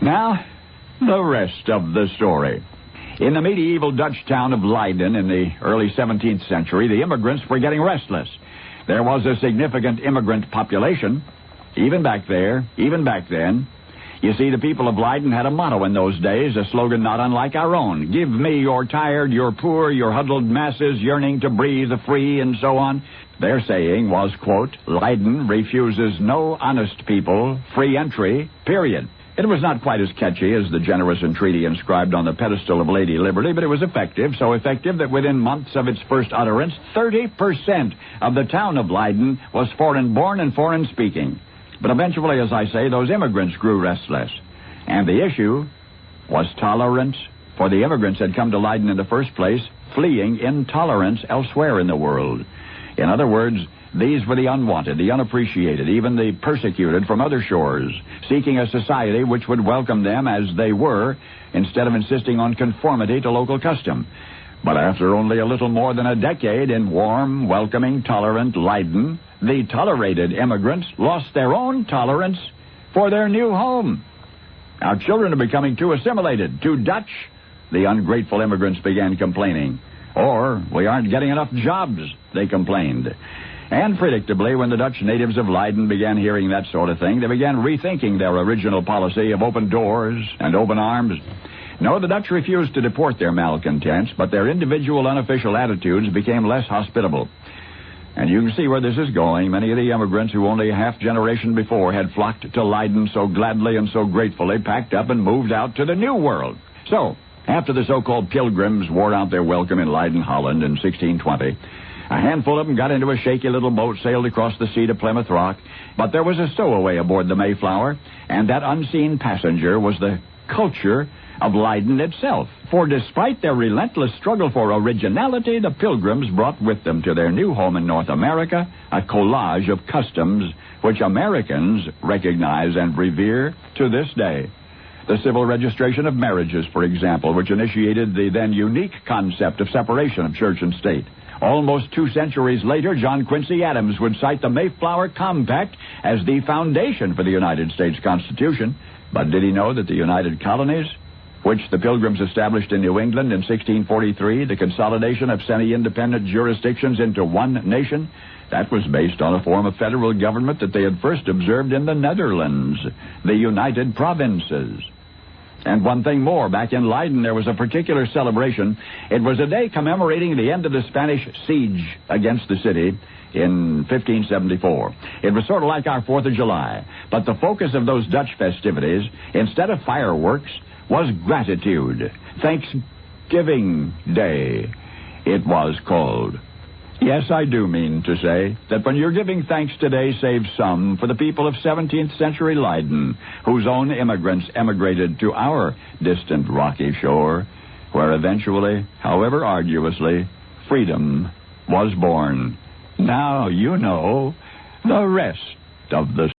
Now, the rest of the story. In the medieval Dutch town of Leiden in the early 17th century, the immigrants were getting restless. There was a significant immigrant population, even back there, even back then. You see, the people of Leiden had a motto in those days, a slogan not unlike our own. Give me your tired, your poor, your huddled masses yearning to breathe free, and so on. Their saying was, quote, Leiden refuses no honest people free entry, period. It was not quite as catchy as the generous entreaty inscribed on the pedestal of Lady Liberty, but it was effective, so effective that within months of its first utterance, 30% of the town of Leiden was foreign-born and foreign-speaking. But eventually, as I say, those immigrants grew restless. And the issue was tolerance, for the immigrants had come to Leiden in the first place, fleeing intolerance elsewhere in the world. In other words, these were the unwanted, the unappreciated, even the persecuted from other shores, seeking a society which would welcome them as they were, instead of insisting on conformity to local custom. But after only a little more than a decade in warm, welcoming, tolerant Leiden, the tolerated immigrants lost their own tolerance for their new home. Our children are becoming too assimilated, too Dutch, the ungrateful immigrants began complaining. Or, we aren't getting enough jobs, they complained. And predictably, when the Dutch natives of Leiden began hearing that sort of thing, they began rethinking their original policy of open doors and open arms. No, the Dutch refused to deport their malcontents, but their individual unofficial attitudes became less hospitable. And you can see where this is going. Many of the immigrants who only a half-generation before had flocked to Leiden so gladly and so gratefully packed up and moved out to the New World. So, after the so-called pilgrims wore out their welcome in Leiden, Holland in 1620, a handful of them got into a shaky little boat, sailed across the sea to Plymouth Rock, but there was a stowaway aboard the Mayflower, and that unseen passenger was the culture of Leiden itself. For despite their relentless struggle for originality, the pilgrims brought with them to their new home in North America a collage of customs which Americans recognize and revere to this day. The civil registration of marriages, for example, which initiated the then unique concept of separation of church and state. Almost 2 centuries later, John Quincy Adams would cite the Mayflower Compact as the foundation for the United States Constitution. But did he know that the United Colonies, which the Pilgrims established in New England in 1643, the consolidation of semi-independent jurisdictions into one nation, that was based on a form of federal government that they had first observed in the Netherlands, the United Provinces. And one thing more, back in Leiden there was a particular celebration. It was a day commemorating the end of the Spanish siege against the city in 1574. It was sort of like our 4th of July, but the focus of those Dutch festivities, instead of fireworks, was gratitude. Thanksgiving Day, it was called. Yes, I do mean to say that when you're giving thanks today, save some for the people of 17th century Leiden, whose own immigrants emigrated to our distant rocky shore, where eventually, however arduously, freedom was born. Now you know the rest of the